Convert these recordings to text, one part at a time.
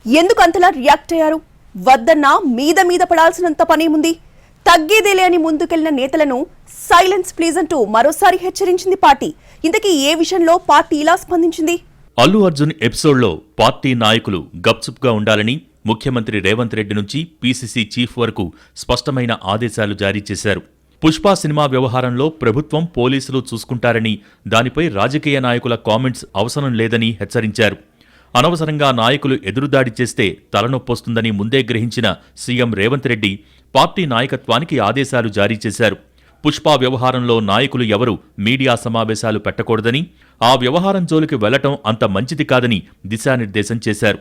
ఎందుకు అంతలా రియాక్ట్ అయ్యారు? వద్దన్నా మీద పడాల్సినంత పనేముంది? తగ్గేదేలే అని ముందుకెళ్లిన నేతలను సైలెన్స్ ప్లీజ్ అంటూ మరోసారి హెచ్చరించింది పార్టీ. ఇంతకీ ఏ విషయంలో పార్టీ ఇలా స్పందించింది? అల్లు అర్జున్ ఎపిసోడ్లో పార్టీ నాయకులు గప్చుప్గా ఉండాలని ముఖ్యమంత్రి రేవంత్ రెడ్డి నుంచి పీసీసీ చీఫ్ వరకు స్పష్టమైన ఆదేశాలు జారీ చేశారు. పుష్ప సినిమా వ్యవహారంలో ప్రభుత్వం, పోలీసులు చూసుకుంటారని, దానిపై రాజకీయ నాయకుల కామెంట్స్ అవసరం లేదని హెచ్చరించారు. అనవసరంగా నాయకులు ఎదురుదాడి చేస్తే తలనొప్పొస్తుందని ముందే గ్రహించిన సీఎం రేవంత్ రెడ్డి పార్టీ నాయకత్వానికి ఆదేశాలు జారీ చేశారు. పుష్ప వ్యవహారంలో నాయకులు ఎవరూ మీడియా సమావేశాలు పెట్టకూడదని, ఆ వ్యవహారం జోలికి వెళ్లటం అంత మంచిది కాదని దిశానిర్దేశం చేశారు.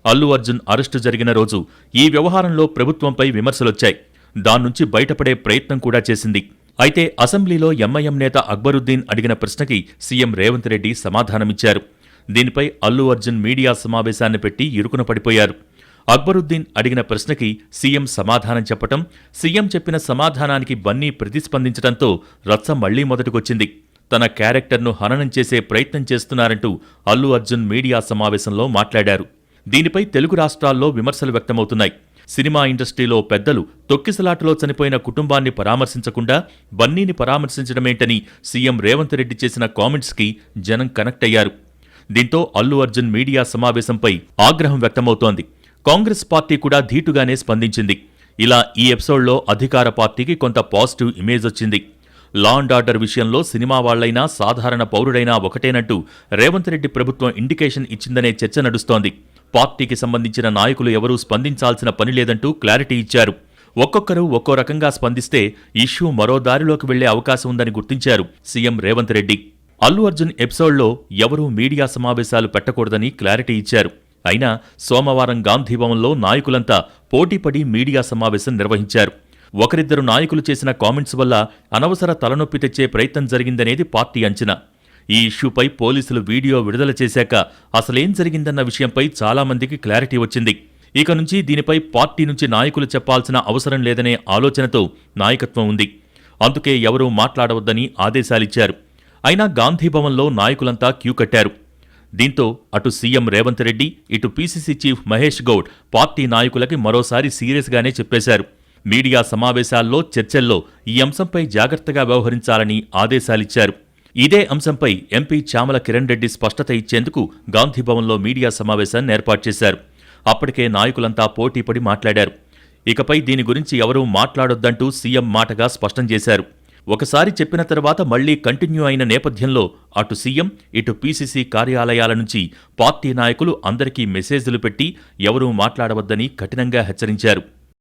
అల్లు అర్జున్ అరెస్టు జరిగిన రోజు ఈ వ్యవహారంలో ప్రభుత్వంపై విమర్శలొచ్చాయి. దాన్నుంచి బయటపడే ప్రయత్నం కూడా చేసింది. అయితే అసెంబ్లీలో ఎంఐఎం నేత అక్బరుద్దీన్ అడిగిన ప్రశ్నకి సీఎం రేవంత్ రెడ్డి సమాధానమిచ్చారు. దీనిపై అల్లు అర్జున్ మీడియా సమావేశాన్ని పెట్టి ఇరుకున పడిపోయారు. అక్బరుద్దీన్ అడిగిన ప్రశ్నకి సీఎం సమాధానం చెప్పటం, సీఎం చెప్పిన సమాధానానికి బన్నీ ప్రతిస్పందించడంతో రచ్చ మళ్లీ మొదటికొచ్చింది. తన క్యారెక్టర్ను హననం చేసే ప్రయత్నం చేస్తున్నారంటూ అల్లు అర్జున్ మీడియా సమావేశంలో మాట్లాడారు. దీనిపై తెలుగు రాష్ట్రాల్లో విమర్శలు వ్యక్తమవుతున్నాయి. సినిమా ఇండస్ట్రీలో పెద్దలు తొక్కిసలాటలో చనిపోయిన కుటుంబాన్ని పరామర్శించకుండా బన్నీని పరామర్శించడమేంటని సీఎం రేవంత్ రెడ్డి చేసిన కామెంట్స్కి జనం కనెక్ట్ అయ్యారు. దీంతో అల్లు అర్జున్ మీడియా సమావేశంపై ఆగ్రహం వ్యక్తమవుతోంది. కాంగ్రెస్ పార్టీ కూడా ధీటుగానే స్పందించింది. ఇలా ఈ ఎపిసోడ్లో అధికార పార్టీకి కొంత పాజిటివ్ ఇమేజ్ వచ్చింది. లా అండ్ ఆర్డర్ విషయంలో సినిమా వాళ్లైనా సాధారణ పౌరుడైనా ఒకటేనంటూ రేవంత్ రెడ్డి ప్రభుత్వం ఇండికేషన్ ఇచ్చిందనే చర్చ నడుస్తోంది. పార్టీకి సంబంధించిన నాయకులు ఎవరూ స్పందించాల్సిన పని లేదంటూ క్లారిటీ ఇచ్చారు. ఒక్కొక్కరు ఒక్కో రకంగా స్పందిస్తే ఇష్యూ మరో దారిలోకి వెళ్లే అవకాశం ఉందని గుర్తించారు సీఎం రేవంత్ రెడ్డి. అల్లు అర్జున్ ఎపిసోడ్లో ఎవరూ మీడియా సమావేశాలు పెట్టకూడదని క్లారిటీ ఇచ్చారు. అయినా సోమవారం గాంధీభవన్లో నాయకులంతా పోటీపడి మీడియా సమావేశం నిర్వహించారు. ఒకరిద్దరు నాయకులు చేసిన కామెంట్స్ వల్ల అనవసర తలనొప్పి తెచ్చే ప్రయత్నం జరిగిందనేది పార్టీ అంచనా. ఈ ఇష్యూపై పోలీసులు వీడియో విడుదల చేశాక అసలేం జరిగిందన్న విషయంపై చాలామందికి క్లారిటీ వచ్చింది. ఇక నుంచి దీనిపై పార్టీ నుంచి నాయకులు చెప్పాల్సిన అవసరం లేదనే ఆలోచనతో నాయకత్వం ఉంది. అందుకే ఎవరూ మాట్లాడవద్దని ఆదేశాలిచ్చారు. అయినా గాంధీభవన్లో నాయకులంతా క్యూ కట్టారు. దీంతో అటు సీఎం రేవంత్ రెడ్డి, ఇటు PCC chief Mahesh Goud party నాయకులకి మరోసారి సీరియస్గానే చెప్పేశారు. మీడియా సమావేశాల్లో, చర్చల్లో ఈ అంశంపై జాగ్రత్తగా వ్యవహరించాలని ఆదేశాలిచ్చారు. ఇదే అంశంపై ఎంపీ చామల కిరణ్ రెడ్డి స్పష్టత ఇచ్చేందుకు గాంధీభవన్లో మీడియా సమావేశాన్ని ఏర్పాటు చేశారు. అప్పటికే నాయకులంతా పోటీపడి మాట్లాడారు. ఇకపై దీని గురించి ఎవరూ మాట్లాడొద్దంటూ సీఎం మాటగా స్పష్టం చేశారు. ఒకసారి చెప్పిన తర్వాత మళ్లీ కంటిన్యూ అయిన నేపథ్యంలో అటు సీఎం, ఇటు పీసీసీ కార్యాలయాల నుంచి పార్టీ నాయకులు అందరికీ మెసేజ్లు పెట్టి ఎవరూ మాట్లాడవద్దని కఠినంగా హెచ్చరించారు.